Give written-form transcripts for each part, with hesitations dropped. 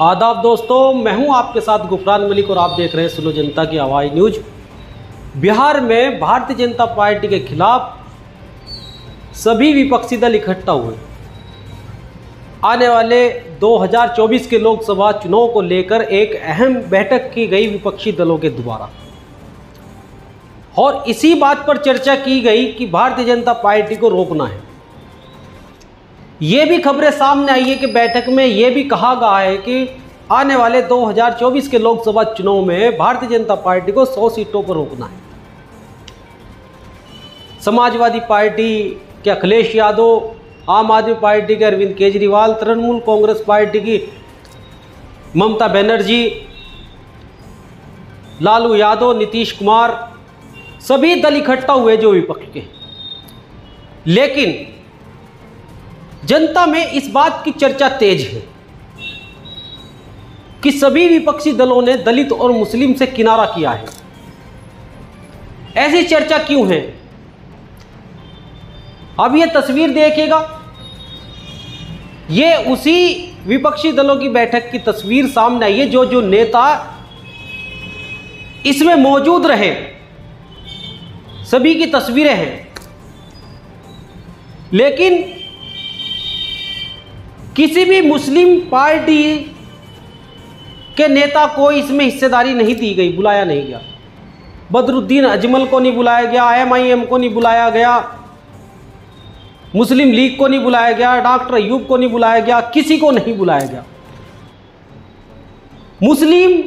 आदाब दोस्तों, मैं हूं आपके साथ गुफरान मलिक और आप देख रहे हैं सुनो जनता की आवाज़ न्यूज। बिहार में भारतीय जनता पार्टी के खिलाफ सभी विपक्षी दल इकट्ठा हुए। आने वाले 2024 के लोकसभा चुनाव को लेकर एक अहम बैठक की गई विपक्षी दलों के द्वारा, और इसी बात पर चर्चा की गई कि भारतीय जनता पार्टी को रोकना है। ये भी खबरें सामने आई है कि बैठक में ये भी कहा गया है कि आने वाले 2024 के लोकसभा चुनाव में भारतीय जनता पार्टी को 100 सीटों पर रोकना है। समाजवादी पार्टी के अखिलेश यादव, आम आदमी पार्टी के अरविंद केजरीवाल, तृणमूल कांग्रेस पार्टी की ममता बनर्जी, लालू यादव, नीतीश कुमार, सभी दल इकट्ठा हुए जो विपक्ष के। लेकिन जनता में इस बात की चर्चा तेज है कि सभी विपक्षी दलों ने दलित और मुस्लिम से किनारा किया है। ऐसी चर्चा क्यों है? अब ये तस्वीर देखिएगा, ये उसी विपक्षी दलों की बैठक की तस्वीर सामने आई है। जो नेता इसमें मौजूद रहे, सभी की तस्वीरें हैं, लेकिन किसी भी मुस्लिम पार्टी के नेता को इसमें हिस्सेदारी नहीं दी गई, बुलाया नहीं गया। बदरुद्दीन अजमल को नहीं बुलाया गया, MIM को नहीं बुलाया गया, मुस्लिम लीग को नहीं बुलाया गया, डॉक्टर अयूब को नहीं बुलाया गया, किसी को नहीं बुलाया गया। मुस्लिम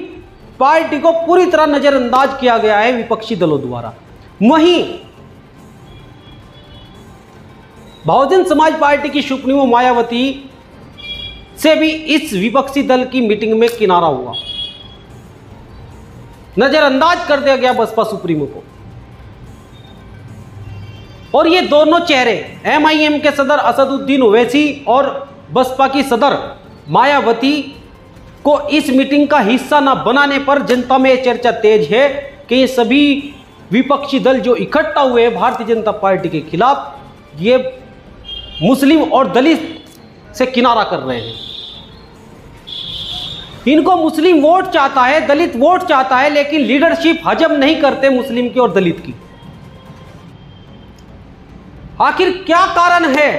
पार्टी को पूरी तरह नजरअंदाज किया गया है विपक्षी दलों द्वारा। वहीं बहुजन समाज पार्टी की सुप्रीमो मायावती से भी इस विपक्षी दल की मीटिंग में किनारा हुआ, नजरअंदाज कर दिया गया बसपा सुप्रीमो को। और ये दोनों चेहरे, MIM के सदर असदुद्दीन ओवैसी और बसपा की सदर मायावती को इस मीटिंग का हिस्सा न बनाने पर जनता में चर्चा तेज है कि ये सभी विपक्षी दल जो इकट्ठा हुए भारतीय जनता पार्टी के खिलाफ, ये मुस्लिम और दलित से किनारा कर रहे हैं। इनको मुस्लिम वोट चाहता है, दलित वोट चाहता है, लेकिन लीडरशिप हजम नहीं करते मुस्लिम की और दलित की। आखिर क्या कारण है?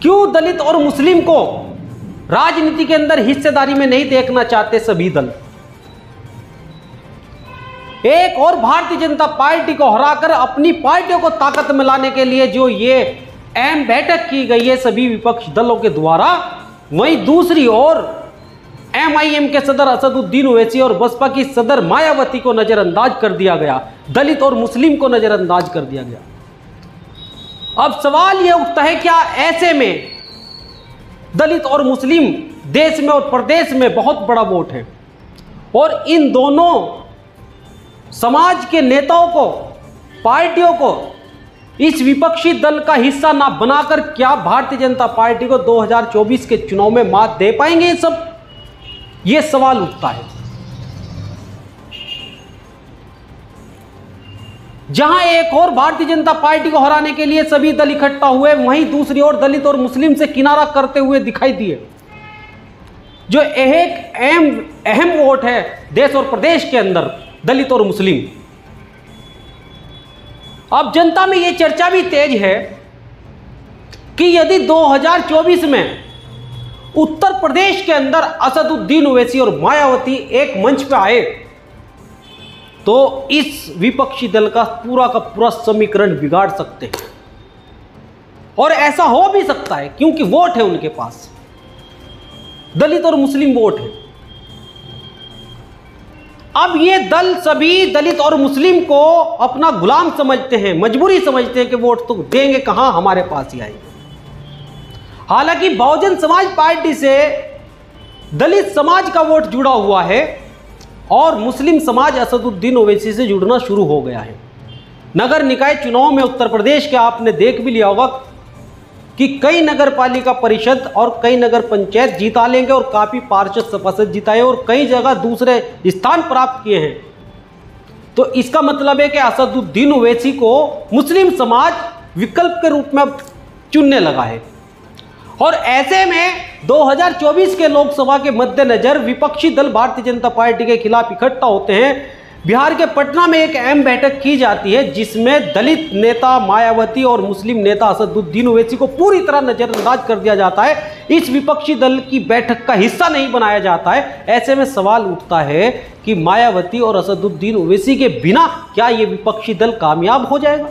क्यों दलित और मुस्लिम को राजनीति के अंदर हिस्सेदारी में नहीं देखना चाहते सभी दल? एक और भारतीय जनता पार्टी को हराकर अपनी पार्टियों को ताकत में लाने के लिए जो ये अहम बैठक की गई है सभी विपक्ष दलों के द्वारा, वहीं दूसरी ओर MIM के सदर असदुद्दीन ओवैसी और बसपा की सदर मायावती को नजरअंदाज कर दिया गया, दलित और मुस्लिम को नजरअंदाज कर दिया गया। अब सवाल यह उठता है, क्या ऐसे में दलित और मुस्लिम देश में और प्रदेश में बहुत बड़ा वोट है, और इन दोनों समाज के नेताओं को, पार्टियों को इस विपक्षी दल का हिस्सा ना बनाकर क्या भारतीय जनता पार्टी को 2024 के चुनाव में मात दे पाएंगे? ये सब ये सवाल उठता है। जहां एक और भारतीय जनता पार्टी को हराने के लिए सभी दल इकट्ठा हुए, वहीं दूसरी ओर दलित और मुस्लिम से किनारा करते हुए दिखाई दिए। जो एक अहम वोट है देश और प्रदेश के अंदर, दलित और मुस्लिम। अब जनता में यह चर्चा भी तेज है कि यदि 2024 में उत्तर प्रदेश के अंदर असदुद्दीन ओवैसी और मायावती एक मंच पर आए, तो इस विपक्षी दल का पूरा समीकरण बिगाड़ सकते हैं। और ऐसा हो भी सकता है क्योंकि वोट है उनके पास, दलित और मुस्लिम वोट है। अब ये दल सभी दलित और मुस्लिम को अपना गुलाम समझते हैं, मजबूरी समझते हैं कि वोट तो देंगे कहां, हमारे पास ही आएंगे। हालांकि बहुजन समाज पार्टी से दलित समाज का वोट जुड़ा हुआ है और मुस्लिम समाज असदुद्दीन ओवैसी से जुड़ना शुरू हो गया है। नगर निकाय चुनाव में उत्तर प्रदेश के आपने देख भी लिया होगा कि कई नगर पालिका परिषद और कई नगर पंचायत जीता लेंगे और काफी पार्षद सभासद जिताए और कई जगह दूसरे स्थान प्राप्त किए हैं। तो इसका मतलब है कि असदुद्दीन ओवैसी को मुस्लिम समाज विकल्प के रूप में चुनने लगा है। और ऐसे में 2024 के लोकसभा के मद्देनजर विपक्षी दल भारतीय जनता पार्टी के खिलाफ इकट्ठा होते हैं। बिहार के पटना में एक अहम बैठक की जाती है जिसमें दलित नेता मायावती और मुस्लिम नेता असदुद्दीन ओवैसी को पूरी तरह नजरअंदाज कर दिया जाता है। इस विपक्षी दल की बैठक का हिस्सा नहीं बनाया जाता है। ऐसे में सवाल उठता है कि मायावती और असदुद्दीन ओवैसी के बिना क्या ये विपक्षी दल कामयाब हो जाएगा,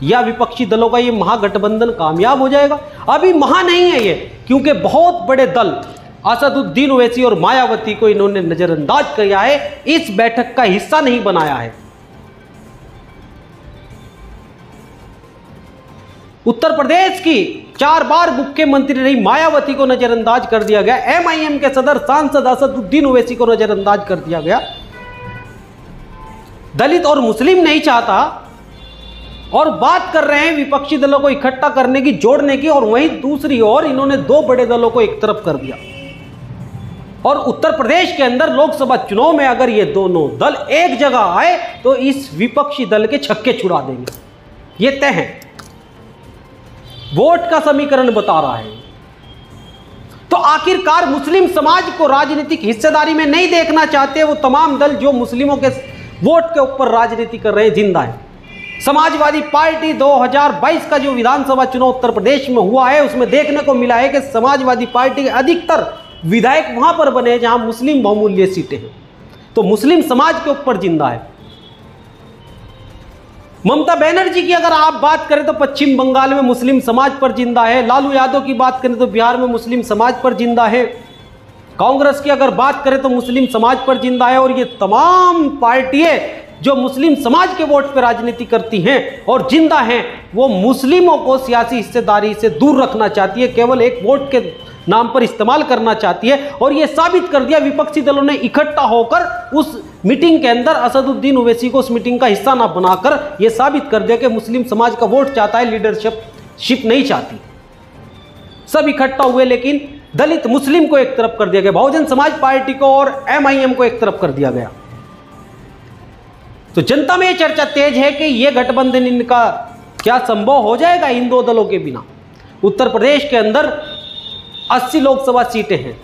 या विपक्षी दलों का ये महागठबंधन कामयाब हो जाएगा? अभी महा नहीं है ये, क्योंकि बहुत बड़े दल असदुद्दीन ओवैसी और मायावती को इन्होंने नजरअंदाज किया है, इस बैठक का हिस्सा नहीं बनाया है। उत्तर प्रदेश की 4 बार मुख्यमंत्री रही मायावती को नजरअंदाज कर दिया गया। एमआईएम के सदर सांसद असदुद्दीन ओवैसी को नजरअंदाज कर दिया गया। दलित और मुस्लिम नहीं चाहता और बात कर रहे हैं विपक्षी दलों को इकट्ठा करने की, जोड़ने की, और वहीं दूसरी ओर इन्होंने 2 बड़े दलों को एक तरफ कर दिया। और उत्तर प्रदेश के अंदर लोकसभा चुनाव में अगर ये दोनों दल एक जगह आए तो इस विपक्षी दल के छक्के छुड़ा देंगे, ये तय है। वोट का समीकरण बता रहा है। तो आखिरकार मुस्लिम समाज को राजनीतिक हिस्सेदारी में नहीं देखना चाहते वो तमाम दल जो मुस्लिमों के वोट के ऊपर राजनीति कर रहे हैं, जिंदा है। समाजवादी पार्टी 2022 का जो विधानसभा चुनाव उत्तर प्रदेश में हुआ है उसमें देखने को मिला है कि समाजवादी पार्टी के अधिकतर विधायक वहां पर बने जहां मुस्लिम बहुमूल्य सीटें हैं, तो मुस्लिम समाज के ऊपर जिंदा है। ममता बनर्जी की अगर आप बात करें तो पश्चिम बंगाल में मुस्लिम समाज पर जिंदा है। लालू यादव की बात करें तो बिहार में मुस्लिम समाज पर जिंदा है। कांग्रेस की अगर बात करें तो मुस्लिम समाज पर जिंदा है। और ये तमाम पार्टियां जो मुस्लिम समाज के वोट पर राजनीति करती हैं और जिंदा हैं, वो मुस्लिमों को सियासी हिस्सेदारी से दूर रखना चाहती है, केवल एक वोट के नाम पर इस्तेमाल करना चाहती है। और ये साबित कर दिया विपक्षी दलों ने इकट्ठा होकर उस मीटिंग के अंदर असदुद्दीन ओवैसी को उस मीटिंग का हिस्सा ना बनाकर यह साबित कर दिया कि मुस्लिम समाज का वोट चाहता है, लीडरशिप नहीं चाहती। सब इकट्ठा हुए लेकिन दलित मुस्लिम को एक तरफ कर दिया गया, बहुजन समाज पार्टी को और एमआईएम को एक तरफ कर दिया गया। तो जनता में यह चर्चा तेज है कि यह गठबंधन इनका क्या संभव हो जाएगा इन 2 दलों के बिना। उत्तर प्रदेश के अंदर 80 लोकसभा सीटें हैं,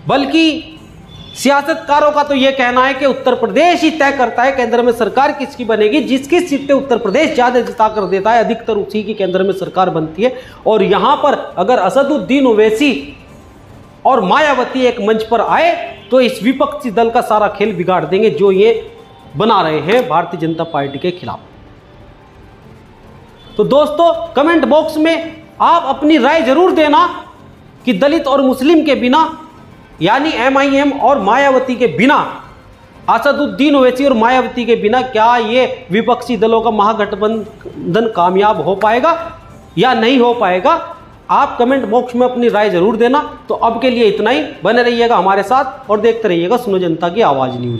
बल्कि सियासतकारों का तो यह कहना है कि उत्तर प्रदेश ही तय करता है केंद्र में सरकार किसकी बनेगी। जिसकी सीटें उत्तर प्रदेश ज्यादा जिता कर देता है अधिकतर उसी की केंद्र में सरकार बनती है। और यहां पर अगर असदुद्दीन ओवैसी और मायावती एक मंच पर आए तो इस विपक्षी दल का सारा खेल बिगाड़ देंगे जो ये बना रहे हैं भारतीय जनता पार्टी के खिलाफ। तो दोस्तों कमेंट बॉक्स में आप अपनी राय जरूर देना कि दलित और मुस्लिम के बिना, यानी एमआईएम और मायावती के बिना, असदुद्दीन ओवैसी और मायावती के बिना क्या ये विपक्षी दलों का महागठबंधन कामयाब हो पाएगा या नहीं हो पाएगा। आप कमेंट बॉक्स में अपनी राय जरूर देना। तो अब के लिए इतना ही। बने रहिएगा हमारे साथ और देखते रहिएगा सुनो जनता की आवाज न्यूज।